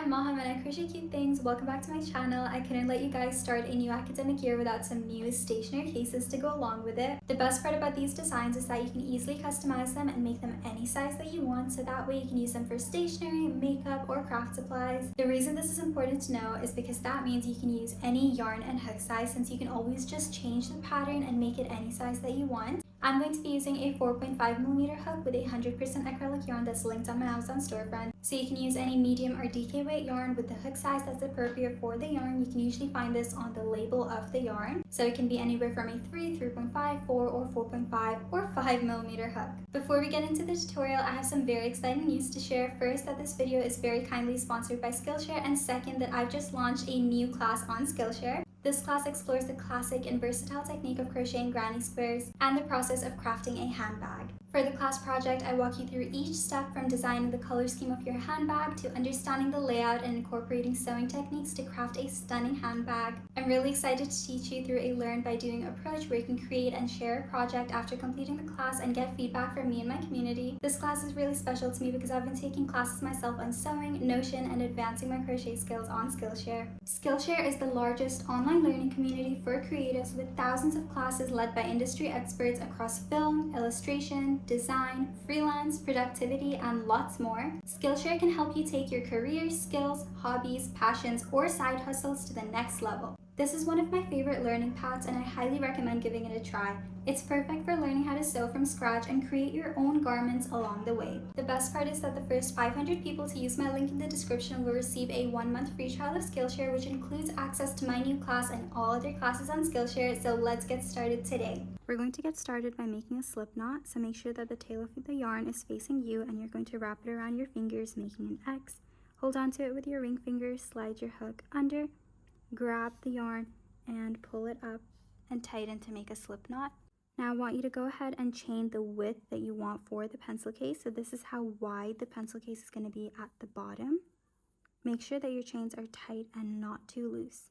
I'm Mahum and I crochet cute things. Welcome back to my channel. I couldn't let you guys start a new academic year without some new stationery cases to go along with it. The best part about these designs is that you can easily customize them and make them any size that you want, so that way you can use them for stationery, makeup, or craft supplies. The reason this is important to know is because that means you can use any yarn and hook size, since you can always just change the pattern and make it any size that you want. I'm going to be using a 4.5mm hook with 100% acrylic yarn that's linked on my Amazon storefront. So you can use any medium or DK weight yarn with the hook size that's appropriate for the yarn. You can usually find this on the label of the yarn. So it can be anywhere from a 3, 3.5, 4, or 4.5 or 5mm hook. Before we get into the tutorial, I have some very exciting news to share. First, that this video is very kindly sponsored by Skillshare, and second, that I've just launched a new class on Skillshare. This class explores the classic and versatile technique of crocheting granny squares and the process of crafting a handbag. For the class project, I walk you through each step, from designing the color scheme of your handbag to understanding the layout and incorporating sewing techniques to craft a stunning handbag. I'm really excited to teach you through a learn by doing approach where you can create and share a project after completing the class and get feedback from me and my community. This class is really special to me because I've been taking classes myself on sewing, Notion, and advancing my crochet skills on Skillshare. Skillshare is the largest online learning community for creatives, with thousands of classes led by industry experts across film, illustration, design, freelance, productivity, and lots more. Skillshare can help you take your career, skills, hobbies, passions, or side hustles to the next level. This is one of my favorite learning paths, and I highly recommend giving it a try. It's perfect for learning how to sew from scratch and create your own garments along the way. The best part is that the first 500 people to use my link in the description will receive a 1-month free trial of Skillshare, which includes access to my new class and all other classes on Skillshare. So let's get started today. We're going to get started by making a slip knot, so make sure that the tail of the yarn is facing you, and you're going to wrap it around your fingers, making an X. Hold on to it with your ring finger, slide your hook under, grab the yarn, and pull it up and tighten to make a slip knot. Now I want you to go ahead and chain the width that you want for the pencil case. So this is how wide the pencil case is going to be at the bottom. Make sure that your chains are tight and not too loose.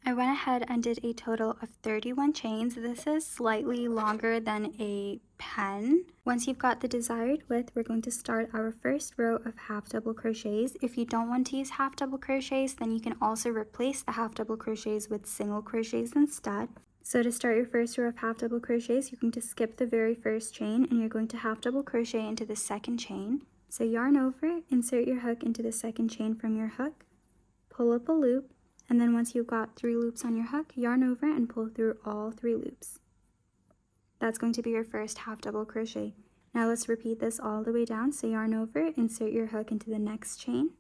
I went ahead and did a total of 31 chains. This is slightly longer than a pen. Once you've got the desired width, we're going to start our first row of half double crochets. If you don't want to use half double crochets, then you can also replace the half double crochets with single crochets instead. So to start your first row of half double crochets, you're going to skip the very first chain, and you're going to half double crochet into the second chain. So yarn over, insert your hook into the second chain from your hook, pull up a loop, and then once you've got 3 loops on your hook, yarn over and pull through all 3 loops. That's going to be your first half double crochet. Now let's repeat this all the way down. So yarn over, insert your hook into the next chain,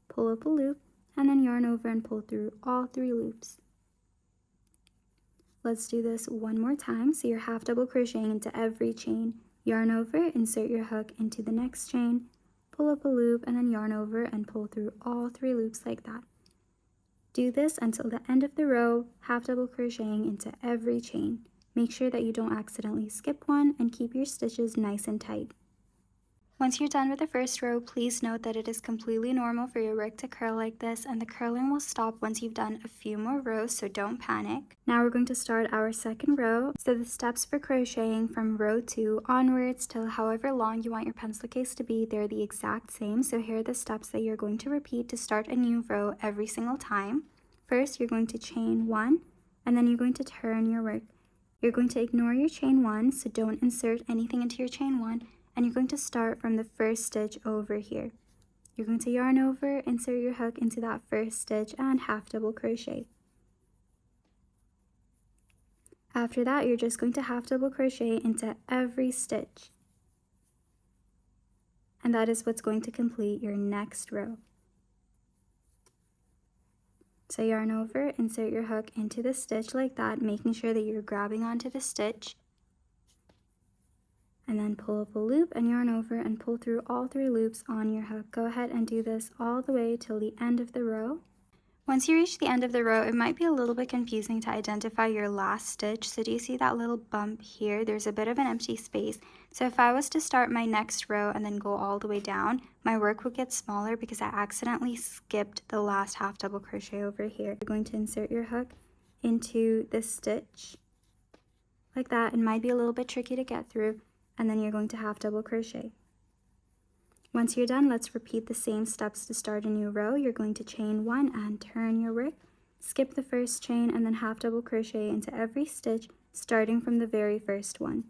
pull up a loop, and then yarn over and pull through all 3 loops. Let's do this one more time. So you're half double crocheting into every chain, yarn over, insert your hook into the next chain, pull up a loop, and then yarn over and pull through all 3 loops like that. Do this until the end of the row, half double crocheting into every chain. Make sure that you don't accidentally skip one, and keep your stitches nice and tight. Once you're done with the first row, please note that it is completely normal for your work to curl like this, and the curling will stop once you've done a few more rows, so don't panic. Now we're going to start our second row. So the steps for crocheting from row 2 onwards till however long you want your pencil case to be, they're the exact same. So here are the steps that you're going to repeat to start a new row every single time. First, you're going to chain 1, and then you're going to turn your work. You're going to ignore your chain 1, so don't insert anything into your chain 1. And you're going to start from the first stitch over here. You're going to yarn over, insert your hook into that first stitch, and half double crochet. After that, you're just going to half double crochet into every stitch. And that is what's going to complete your next row. So yarn over, insert your hook into the stitch like that, making sure that you're grabbing onto the stitch. And then pull up a loop and yarn over and pull through all 3 loops on your hook. Go ahead and do this all the way till the end of the row. Once you reach the end of the row, it might be a little bit confusing to identify your last stitch. So do you see that little bump here? There's a bit of an empty space. So if I was to start my next row and then go all the way down, my work would get smaller because I accidentally skipped the last half double crochet over here. You're going to insert your hook into this stitch like that. It might be a little bit tricky to get through. And then you're going to half double crochet. Once you're done, let's repeat the same steps to start a new row. You're going to chain 1 and turn your work, skip the first chain, and then half double crochet into every stitch starting from the very first one.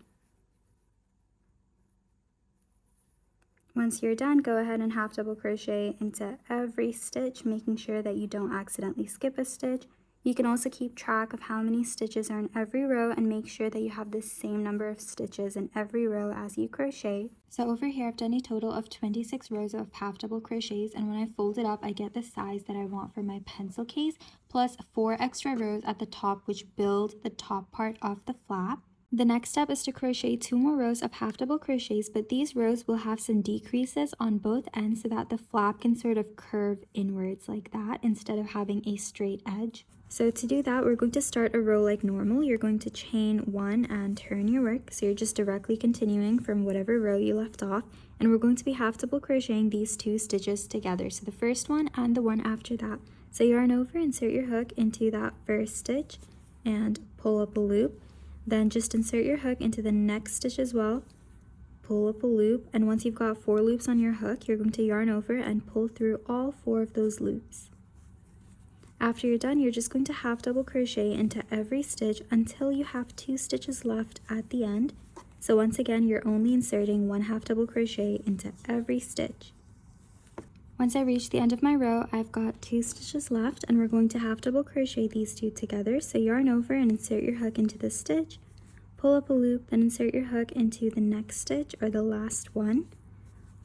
Once you're done, go ahead and half double crochet into every stitch, making sure that you don't accidentally skip a stitch. You can also keep track of how many stitches are in every row and make sure that you have the same number of stitches in every row as you crochet. So over here I've done a total of 26 rows of half double crochets, and when I fold it up I get the size that I want for my pencil case, plus 4 extra rows at the top which build the top part of the flap. The next step is to crochet 2 more rows of half double crochets, but these rows will have some decreases on both ends so that the flap can sort of curve inwards like that instead of having a straight edge. So to do that, we're going to start a row like normal. You're going to chain 1 and turn your work. So you're just directly continuing from whatever row you left off. And we're going to be half double crocheting these 2 stitches together. So the first one and the one after that. So yarn over, insert your hook into that first stitch and pull up a loop. Then just insert your hook into the next stitch as well. Pull up a loop. And once you've got 4 loops on your hook, you're going to yarn over and pull through all 4 of those loops. After you're done, you're just going to half double crochet into every stitch until you have 2 stitches left at the end. So once again, you're only inserting 1 half double crochet into every stitch. Once I reach the end of my row, I've got 2 stitches left, and we're going to half double crochet these 2 together. So yarn over and insert your hook into the stitch, pull up a loop, then insert your hook into the next stitch or the last one,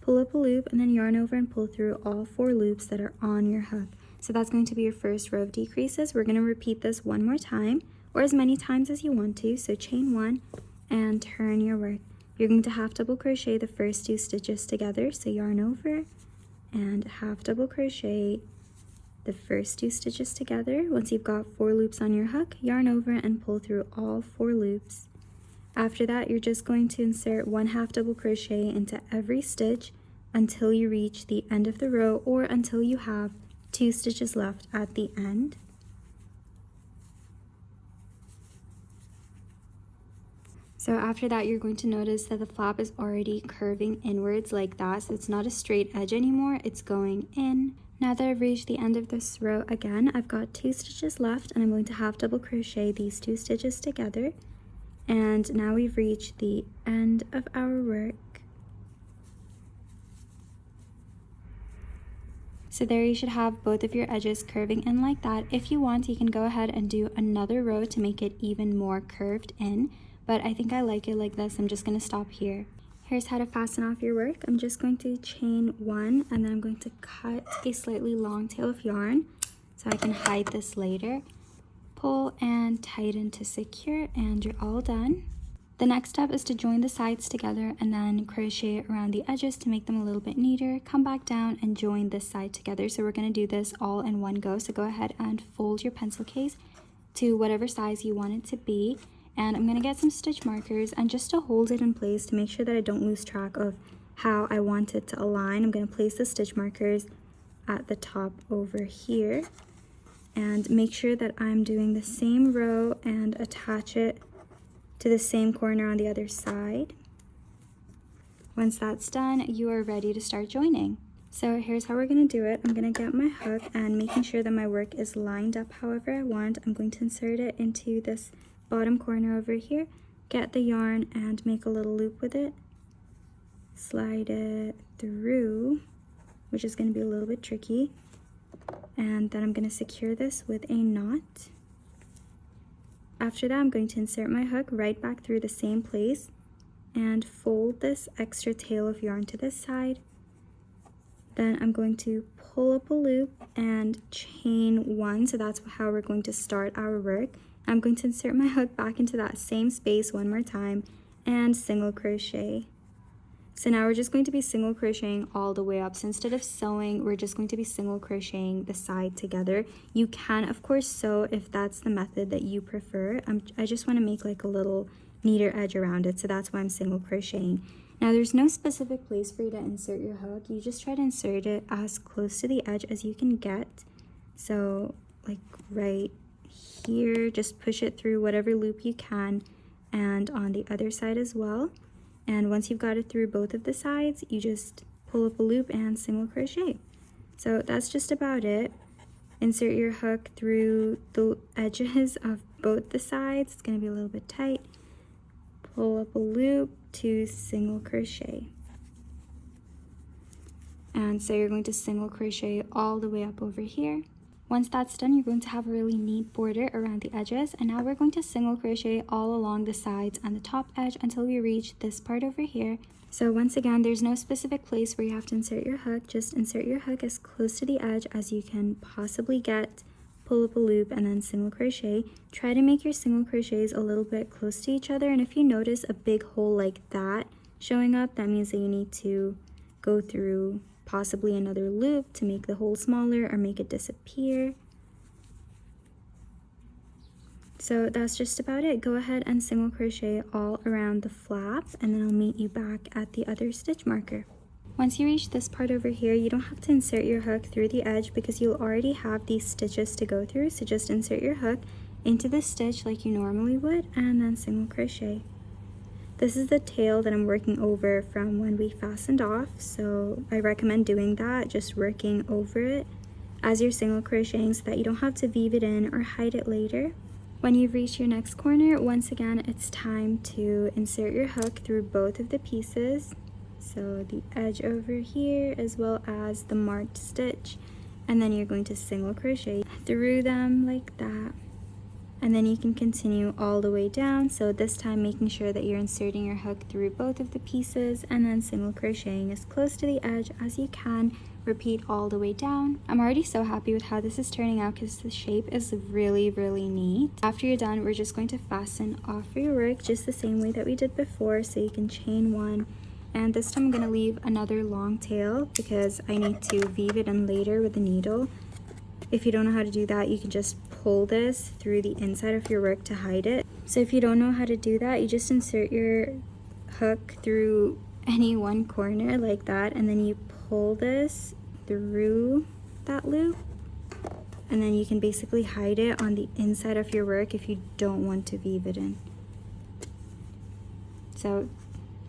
pull up a loop, and then yarn over and pull through all 4 loops that are on your hook. So that's going to be your first row of decreases. We're going to repeat this one more time, or as many times as you want to. So chain 1 and turn your work. You're going to half double crochet the first 2 stitches together. So yarn over and half double crochet the first 2 stitches together. Once you've got 4 loops on your hook, yarn over and pull through all 4 loops. After that, you're just going to insert 1 half double crochet into every stitch until you reach the end of the row, or until you have 2 stitches left at the end. So after that, you're going to notice that the flap is already curving inwards like that. So it's not a straight edge anymore, it's going in. Now that I've reached the end of this row again, I've got 2 stitches left, and I'm going to half double crochet these 2 stitches together. And now we've reached the end of our work. So there you should have both of your edges curving in like that. If you want, you can go ahead and do another row to make it even more curved in, but I think I like it like this. I'm just going to stop here. Here's how to fasten off your work. I'm just going to chain 1, and then I'm going to cut a slightly long tail of yarn so I can hide this later. Pull and tighten to secure, and you're all done. The next step is to join the sides together and then crochet around the edges to make them a little bit neater. Come back down and join this side together. So we're going to do this all in one go. So go ahead and fold your pencil case to whatever size you want it to be. And I'm going to get some stitch markers, and just to hold it in place to make sure that I don't lose track of how I want it to align, I'm going to place the stitch markers at the top over here and make sure that I'm doing the same row and attach it to the same corner on the other side. Once that's done, you are ready to start joining. So here's how we're going to do it. I'm going to get my hook, and making sure that my work is lined up however I want, I'm going to insert it into this bottom corner over here, get the yarn and make a little loop with it, slide it through, which is going to be a little bit tricky, and then I'm going to secure this with a knot. After that, I'm going to insert my hook right back through the same place and fold this extra tail of yarn to this side. Then I'm going to pull up a loop and chain 1, so that's how we're going to start our work. I'm going to insert my hook back into that same space one more time and single crochet. So now we're just going to be single crocheting all the way up. So instead of sewing, we're just going to be single crocheting the side together. You can, of course, sew if that's the method that you prefer. I just want to make like a little neater edge around it, so that's why I'm single crocheting. Now there's no specific place for you to insert your hook. You just try to insert it as close to the edge as you can get. So like right here, just push it through whatever loop you can, and on the other side as well. And once you've got it through both of the sides, you just pull up a loop, and single crochet. So that's just about it. Insert your hook through the edges of both the sides. It's going to be a little bit tight. Pull up a loop to single crochet. And so you're going to single crochet all the way up over here. Once that's done, you're going to have a really neat border around the edges. And now we're going to single crochet all along the sides and the top edge until we reach this part over here. So once again, there's no specific place where you have to insert your hook. Just insert your hook as close to the edge as you can possibly get. Pull up a loop and then single crochet. Try to make your single crochets a little bit close to each other. And if you notice a big hole like that showing up, that means that you need to go through possibly another loop to make the hole smaller or make it disappear. So that's just about it. Go ahead and single crochet all around the flap, and then I'll meet you back at the other stitch marker. Once you reach this part over here, you don't have to insert your hook through the edge because you'll already have these stitches to go through. So just insert your hook into the stitch like you normally would, and then single crochet. This is the tail that I'm working over from when we fastened off, so I recommend doing that, just working over it as you're single crocheting so that you don't have to weave it in or hide it later. When you've reached your next corner, once again, it's time to insert your hook through both of the pieces. So the edge over here as well as the marked stitch, and then you're going to single crochet through them like that. And then you can continue all the way down, so this time making sure that you're inserting your hook through both of the pieces and then single crocheting as close to the edge as you can. Repeat all the way down. I'm already so happy with how this is turning out because the shape is really neat. After you're done, we're just going to fasten off your work just the same way that we did before, so you can chain one. And this time I'm going to leave another long tail because I need to weave it in later with the needle. If you don't know how to do that, you can just pull this through the inside of your work to hide it. So if you don't know how to do that, you just insert your hook through any one corner like that, and then you pull this through that loop, and then you can basically hide it on the inside of your work if you don't want to weave it in. So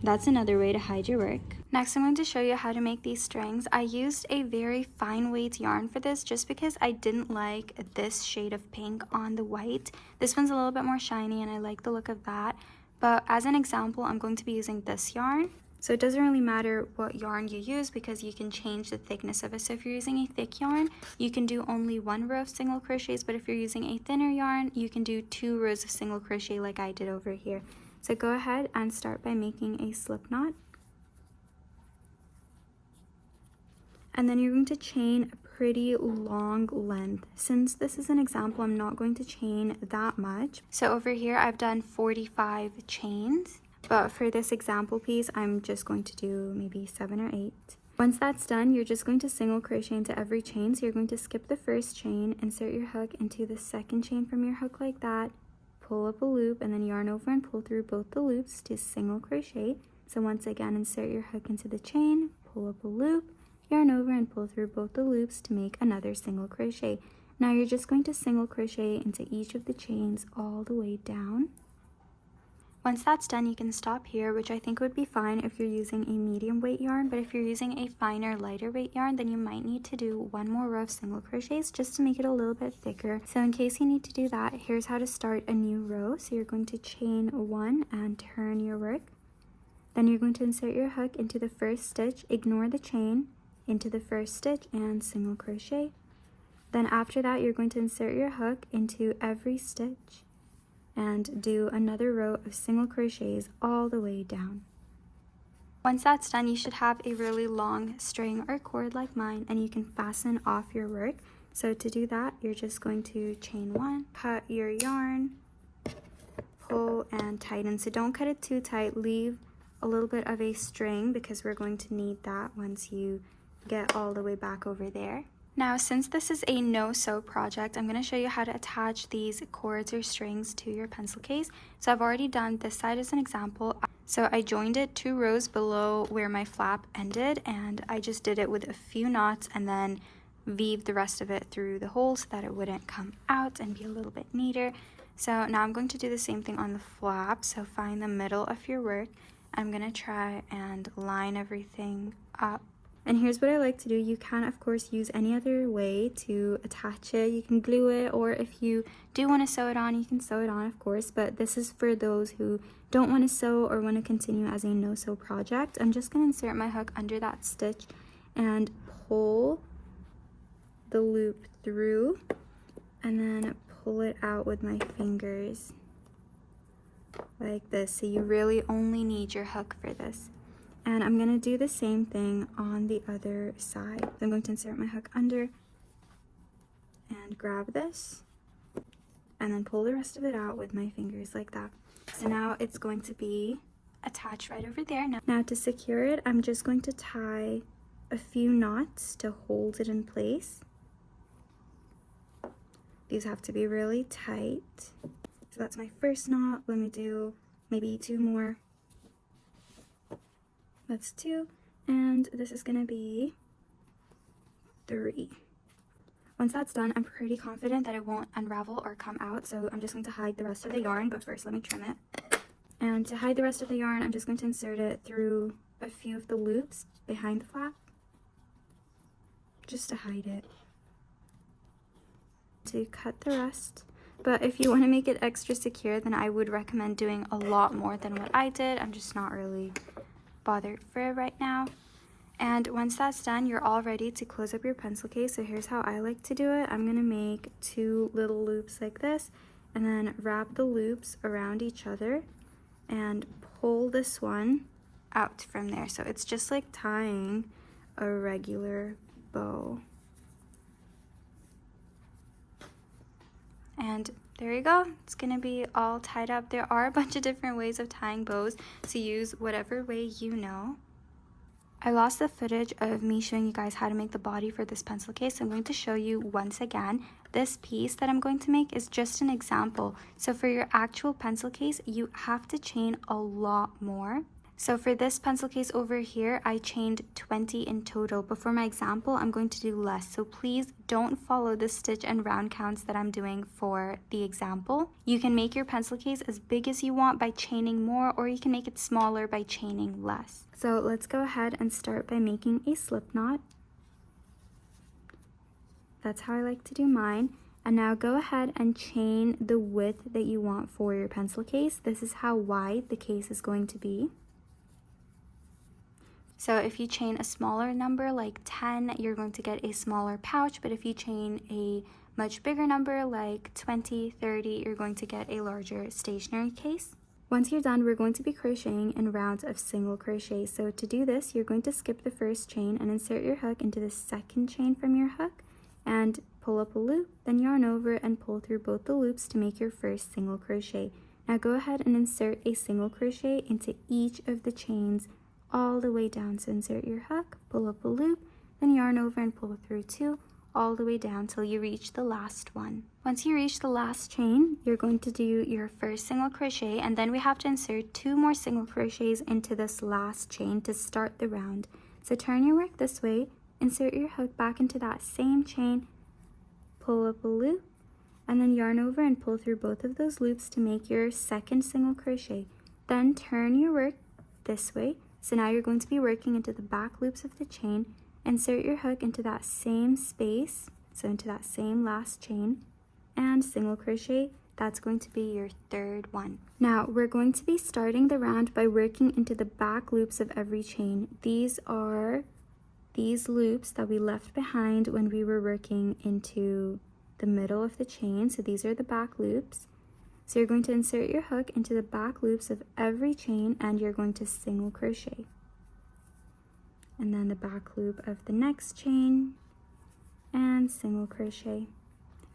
that's another way to hide your work. Next, I'm going to show you how to make these strings. I used a very fine weight yarn for this just because I didn't like this shade of pink on the white. This one's a little bit more shiny and I like the look of that. But as an example, I'm going to be using this yarn. So it doesn't really matter what yarn you use because you can change the thickness of it. So if you're using a thick yarn, you can do only one row of single crochets. But if you're using a thinner yarn, you can do 2 rows of single crochet like I did over here. So go ahead and start by making a slip knot. And then you're going to chain a pretty long length. Since this is an example, I'm not going to chain that much. So over here, I've done 45 chains. But for this example piece, I'm just going to do maybe 7 or 8. Once that's done, you're just going to single crochet into every chain. So you're going to skip the first chain, insert your hook into the second chain from your hook like that, pull up a loop, and then yarn over and pull through both the loops to single crochet. So once again, insert your hook into the chain, pull up a loop, yarn over and pull through both the loops to make another single crochet. Now you're just going to single crochet into each of the chains all the way down. Once that's done, you can stop here, which I think would be fine if you're using a medium weight yarn, but if you're using a finer, lighter weight yarn, then you might need to do one more row of single crochets just to make it a little bit thicker. So in case you need to do that, here's how to start a new row. So you're going to chain 1 and turn your work. Then you're going to insert your hook into the first stitch, ignore the chain, into the first stitch and single crochet. Then after that, you're going to insert your hook into every stitch and do another row of single crochets all the way down. Once that's done, you should have a really long string or cord like mine, and you can fasten off your work. So to do that, you're just going to chain 1, cut your yarn, pull and tighten. So don't cut it too tight, leave a little bit of a string because we're going to need that once you get all the way back over there. Now, since this is a no-sew project, I'm going to show you how to attach these cords or strings to your pencil case. So I've already done this side as an example. So I joined it 2 rows below where my flap ended, and I just did it with a few knots and then weaved the rest of it through the hole so that it wouldn't come out and be a little bit neater. So now I'm going to do the same thing on the flap. So find the middle of your work. I'm going to try and line everything up And here's what I like to do. You can, of course, use any other way to attach it. You can glue it, or if you do want to sew it on, you can sew it on, of course. But this is for those who don't want to sew or want to continue as a no-sew project. I'm just going to insert my hook under that stitch and pull the loop through, and then pull it out with my fingers like this. So you really only need your hook for this. And I'm going to do the same thing on the other side. So I'm going to insert my hook under and grab this and then pull the rest of it out with my fingers like that. So now it's going to be attached right over there. Now to secure it, I'm just going to tie a few knots to hold it in place. These have to be really tight. So that's my first knot. Let me do maybe 2 more. That's 2, and this is gonna be 3. Once that's done, I'm pretty confident that it won't unravel or come out, so I'm just going to hide the rest of the yarn, but first let me trim it. And to hide the rest of the yarn, I'm just going to insert it through a few of the loops behind the flap, just to hide it. To cut the rest. But if you want to make it extra secure, then I would recommend doing a lot more than what I did. I'm just not really bothered for it right now. And once that's done, you're all ready to close up your pencil case. So here's how I like to do it. I'm gonna make 2 little loops like this, and then wrap the loops around each other and pull this one out from there. So it's just like tying a regular bow. And there you go, it's gonna be all tied up. There are a bunch of different ways of tying bows, so use whatever way you know. I lost the footage of me showing you guys how to make the body for this pencil case, so I'm going to show you once again. This piece that I'm going to make is just an example. So for your actual pencil case, you have to chain a lot more. So for this pencil case over here, I chained 20 in total, but for my example, I'm going to do less. So please don't follow the stitch and round counts that I'm doing for the example. You can make your pencil case as big as you want by chaining more, or you can make it smaller by chaining less. So let's go ahead and start by making a slip knot. That's how I like to do mine. And now go ahead and chain the width that you want for your pencil case. This is how wide the case is going to be. So if you chain a smaller number like 10, you're going to get a smaller pouch, but if you chain a much bigger number like 20, 30, you're going to get a larger stationery case. Once you're done, we're going to be crocheting in rounds of single crochet. So to do this, you're going to skip the first chain and insert your hook into the second chain from your hook and pull up a loop, then yarn over and pull through both the loops to make your first single crochet. Now go ahead and insert a single crochet into each of the chains all the way down. So insert your hook, pull up a loop, then yarn over and pull through 2 all the way down till you reach the last one. Once you reach the last chain, you're going to do your first single crochet, and then we have to insert 2 more single crochets into this last chain to start the round. So turn your work this way, insert your hook back into that same chain, pull up a loop, and then yarn over and pull through both of those loops to make your second single crochet. Then turn your work this way. So now you're going to be working into the back loops of the chain. Insert your hook into that same space, so into that same last chain, and single crochet. That's going to be your third one. Now we're going to be starting the round by working into the back loops of every chain. These are these loops that we left behind when we were working into the middle of the chain. So these are the back loops. So you're going to insert your hook into the back loops of every chain and you're going to single crochet. And then the back loop of the next chain and single crochet.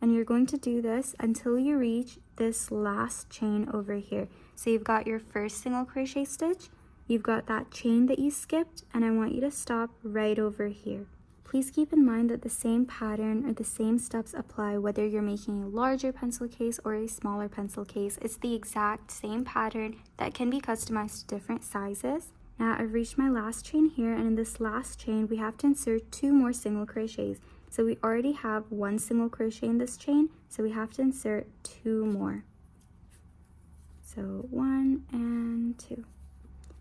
And you're going to do this until you reach this last chain over here. So you've got your first single crochet stitch, you've got that chain that you skipped, and I want you to stop right over here. Please keep in mind that the same pattern or the same steps apply whether you're making a larger pencil case or a smaller pencil case. It's the exact same pattern that can be customized to different sizes. Now I've reached my last chain here, and in this last chain we have to insert 2 more single crochets. So we already have 1 single crochet in this chain, so we have to insert 2 more. So 1 and 2.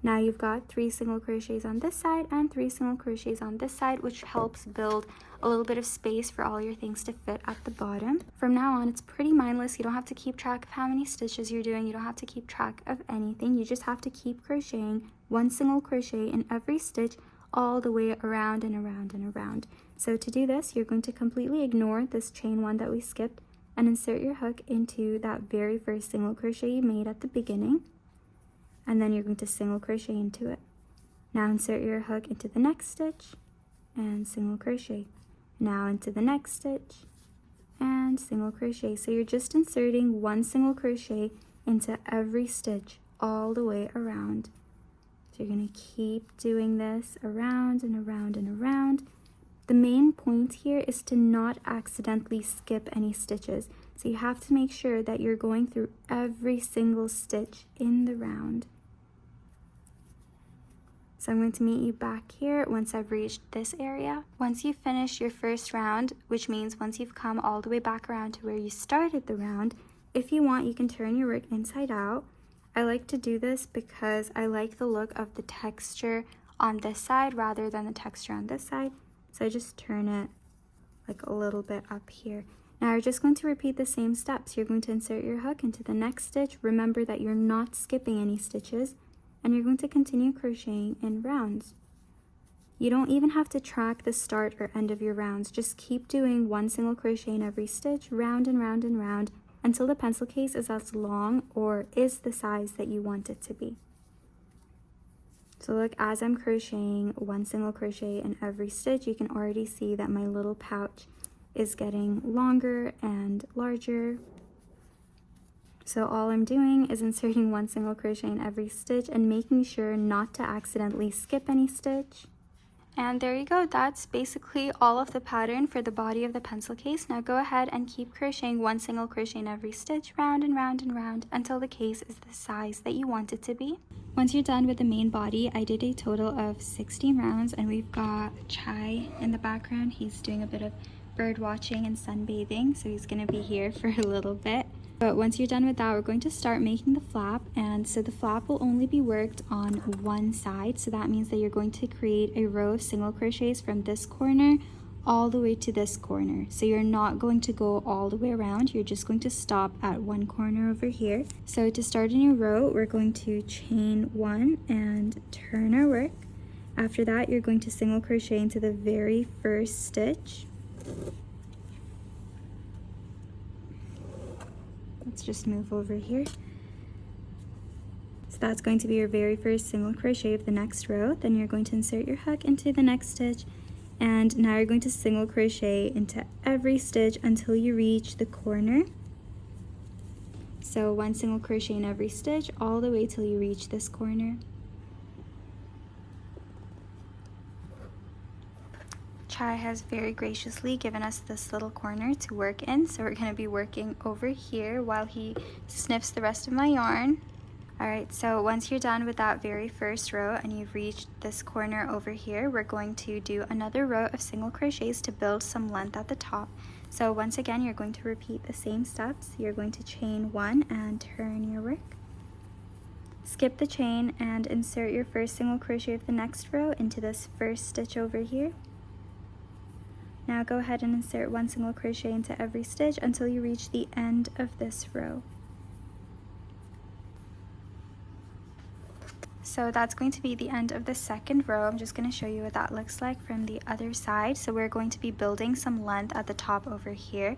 Now you've got 3 single crochets on this side and 3 single crochets on this side, which helps build a little bit of space for all your things to fit at the bottom. From now on, it's pretty mindless. You don't have to keep track of how many stitches you're doing. You don't have to keep track of anything. You just have to keep crocheting 1 single crochet in every stitch all the way around and around and around. So to do this, you're going to completely ignore this chain 1 that we skipped and insert your hook into that very first single crochet you made at the beginning. And then you're going to single crochet into it. Now insert your hook into the next stitch and single crochet. Now into the next stitch and single crochet. So you're just inserting 1 single crochet into every stitch all the way around. So you're going to keep doing this around and around and around. The main point here is to not accidentally skip any stitches. So you have to make sure that you're going through every single stitch in the round. So I'm going to meet you back here once I've reached this area. Once you finish your first round, which means once you've come all the way back around to where you started the round, if you want, you can turn your work inside out. I like to do this because I like the look of the texture on this side rather than the texture on this side. So I just turn it like a little bit up here. Now you're just going to repeat the same steps. You're going to insert your hook into the next stitch. Remember that you're not skipping any stitches, and you're going to continue crocheting in rounds. You don't even have to track the start or end of your rounds. Just keep doing 1 single crochet in every stitch, round and round and round, until the pencil case is as long or is the size that you want it to be. So look, as I'm crocheting 1 single crochet in every stitch, you can already see that my little pouch is getting longer and larger. So all I'm doing is inserting 1 single crochet in every stitch and making sure not to accidentally skip any stitch. And there you go. That's basically all of the pattern for the body of the pencil case. Now go ahead and keep crocheting 1 single crochet in every stitch, round and round and round, until the case is the size that you want it to be. Once you're done with the main body, I did a total of 16 rounds, and we've got Chai in the background. He's doing a bit of bird watching and sunbathing, so he's going to be here for a little bit. But once you're done with that, we're going to start making the flap. And so the flap will only be worked on one side. So that means that you're going to create a row of single crochets from this corner all the way to this corner. So you're not going to go all the way around. You're just going to stop at one corner over here. So to start a new row, we're going to chain 1 and turn our work. After that, you're going to single crochet into the very first stitch. Let's just move over here. So that's going to be your very first single crochet of the next row. Then you're going to insert your hook into the next stitch, and now you're going to single crochet into every stitch until you reach the corner. So 1 single crochet in every stitch all the way till you reach this corner. Chai has very graciously given us this little corner to work in, so we're going to be working over here while he sniffs the rest of my yarn. Alright, so once you're done with that very first row and you've reached this corner over here, we're going to do another row of single crochets to build some length at the top. So once again, you're going to repeat the same steps. You're going to chain 1 and turn your work. Skip the chain and insert your first single crochet of the next row into this first stitch over here. Now go ahead and insert 1 single crochet into every stitch until you reach the end of this row. So that's going to be the end of the second row. I'm just going to show you what that looks like from the other side. So we're going to be building some length at the top over here.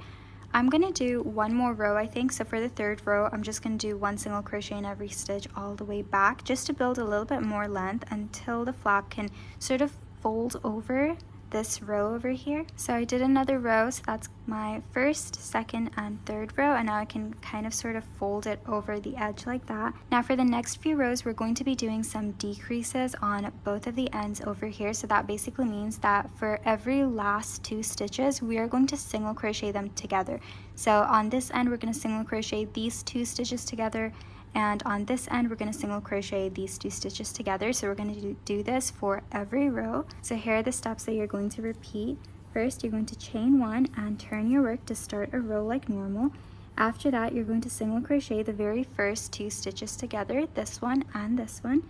I'm going to do one more row, I think. So for the third row, I'm just going to do 1 single crochet in every stitch all the way back, just to build a little bit more length until the flap can sort of fold over this row over here. So I did another row, so that's my first, second, and third row, and now I can kind of sort of fold it over the edge like that. Now for the next few rows, we're going to be doing some decreases on both of the ends over here. So that basically means that for every last 2 stitches, we are going to single crochet them together. So on this end, we're going to single crochet these 2 stitches together, and on this end we're going to single crochet these 2 stitches together. So we're going to do this for every row. So here are the steps that you're going to repeat. First, you're going to chain 1 and turn your work to start a row like normal. After that, you're going to single crochet the very first 2 stitches together, this one and this one.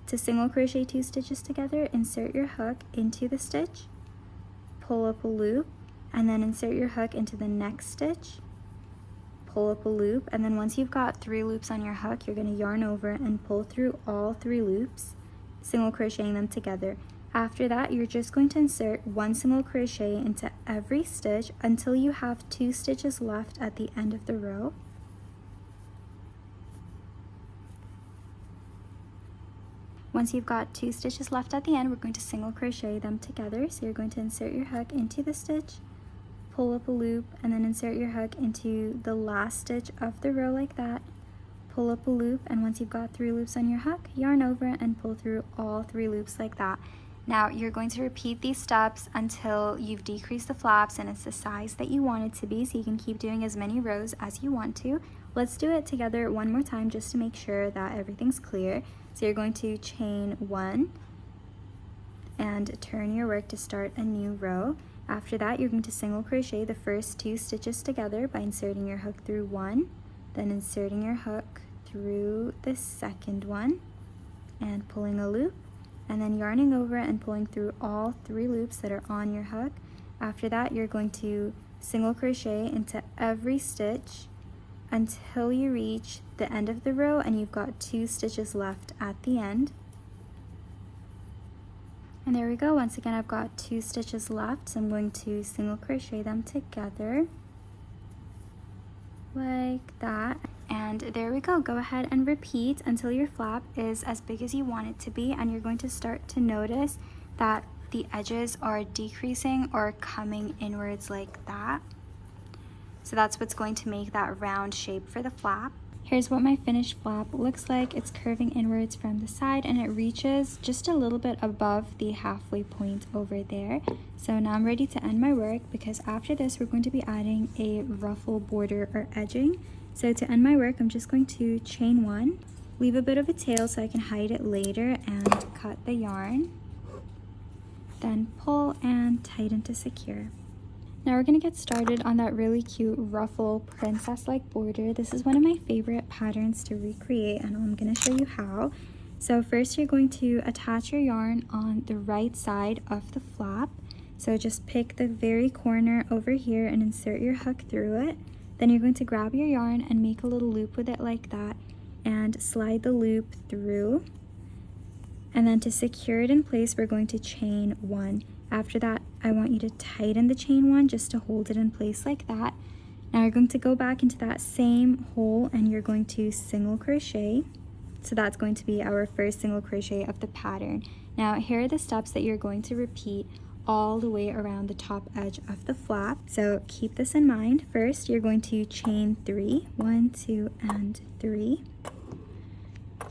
To single crochet 2 stitches together, insert your hook into the stitch, pull up a loop, and then insert your hook into the next stitch, pull up a loop, and then once you've got 3 loops on your hook, you're going to yarn over and pull through all 3 loops, single crocheting them together. After that, you're just going to insert 1 single crochet into every stitch until you have 2 stitches left at the end of the row. Once you've got 2 stitches left at the end, we're going to single crochet them together. So you're going to insert your hook into the stitch, pull up a loop, and then insert your hook into the last stitch of the row like that, pull up a loop, and once you've got 3 loops on your hook, yarn over and pull through all 3 loops like that. Now you're going to repeat these steps until you've decreased the flaps and it's the size that you want it to be, so you can keep doing as many rows as you want to. Let's do it together one more time just to make sure that everything's clear. So you're going to chain 1 and turn your work to start a new row. After that, you're going to single crochet the first 2 stitches together by inserting your hook through 1, then inserting your hook through the second one and pulling a loop, and then yarning over and pulling through all 3 loops that are on your hook. After that, you're going to single crochet into every stitch until you reach the end of the row and you've got 2 stitches left at the end. And there we go. Once again, I've got 2 stitches left, so I'm going to single crochet them together like that. And there we go. Go ahead and repeat until your flap is as big as you want it to be, and you're going to start to notice that the edges are decreasing or coming inwards like that. So that's what's going to make that round shape for the flap. Here's what my finished flap looks like. It's curving inwards from the side and it reaches just a little bit above the halfway point over there. So now I'm ready to end my work, because after this we're going to be adding a ruffle border or edging. So to end my work, I'm just going to chain 1, leave a bit of a tail so I can hide it later, and cut the yarn. Then pull and tighten to secure. Now we're going to get started on that really cute ruffle princess-like border. This is one of my favorite patterns to recreate, and I'm going to show you how. So first you're going to attach your yarn on the right side of the flap. So just pick the very corner over here and insert your hook through it. Then you're going to grab your yarn and make a little loop with it like that and slide the loop through. And then to secure it in place, we're going to chain 1. After that, I want you to tighten the chain 1 just to hold it in place like that. Now you're going to go back into that same hole and you're going to single crochet. So that's going to be our first single crochet of the pattern. Now here are the steps that you're going to repeat all the way around the top edge of the flap. So keep this in mind. First, you're going to chain 3, 1, 2, and 3.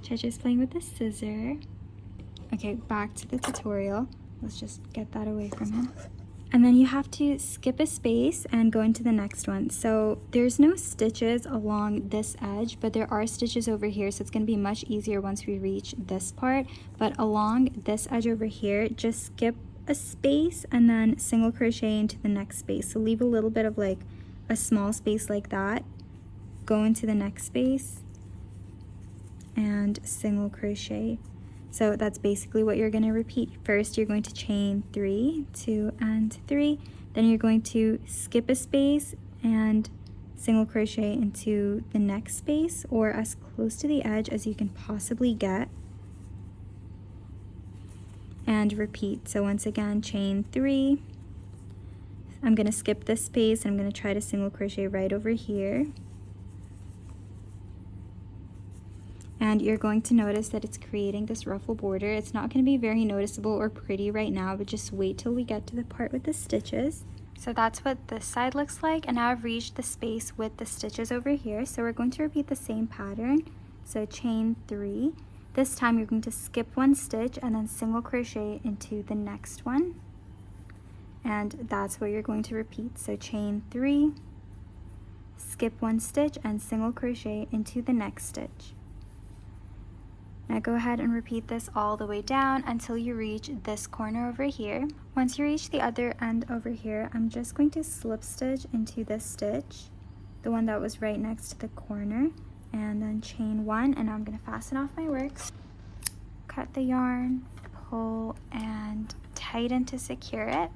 Cheche's playing with the scissor. Okay, back to the tutorial. Let's just get that away from him. And then you have to skip a space and go into the next one. So there's no stitches along this edge, but there are stitches over here, so it's going to be much easier once we reach this part. But along this edge over here, just skip a space and then single crochet into the next space. So leave a little bit of like a small space like that, go into the next space and single crochet. So that's basically what you're going to repeat. First, you're going to chain 3, 2, and 3. Then you're going to skip a space and single crochet into the next space, or as close to the edge as you can possibly get, and repeat. So once again, chain 3. I'm going to skip this space and I'm going to try to single crochet right over here. And you're going to notice that it's creating this ruffle border. It's not going to be very noticeable or pretty right now, but just wait till we get to the part with the stitches. So that's what this side looks like, and now I've reached the space with the stitches over here. So we're going to repeat the same pattern. So chain 3. This time you're going to skip 1 stitch and then single crochet into the next one. And that's what you're going to repeat. So chain 3, skip 1 stitch and single crochet into the next stitch. Now go ahead and repeat this all the way down until you reach this corner over here. Once you reach the other end over here, I'm just going to slip stitch into this stitch, the one that was right next to the corner, and then chain 1, and I'm going to fasten off my work. cut the yarn, pull, and tighten to secure it.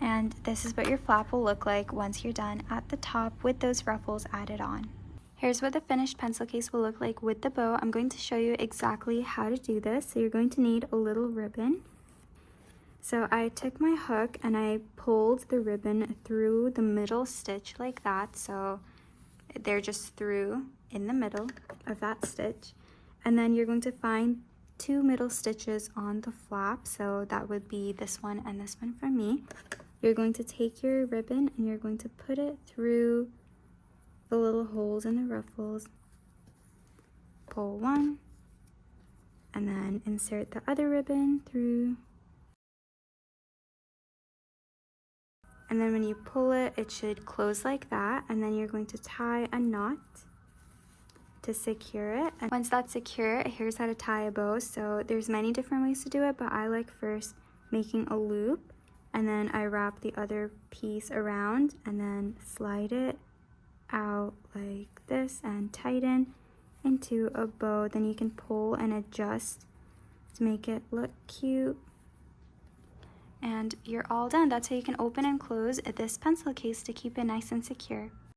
And this is what your flap will look like once you're done at the top with those ruffles added on. Here's what the finished pencil case will look like with the bow. I'm going to show you exactly how to do this. So you're going to need a little ribbon. So I took my hook and I pulled the ribbon through the middle stitch like that. So they're just through in the middle of that stitch. And then you're going to find 2 middle stitches on the flap. So that would be this one and this one for me. You're going to take your ribbon and you're going to put it through the little holes in the ruffles. Pull one and then insert the other ribbon through. And then when you pull it, it should close like that. And then you're going to tie a knot to secure it. And once that's secure, here's how to tie a bow. So there's many different ways to do it, but I like first making a loop. And then I wrap the other piece around and then slide it out like this and tighten into a bow. Then you can pull and adjust to make it look cute. And you're all done. That's how you can open and close this pencil case to keep it nice and secure.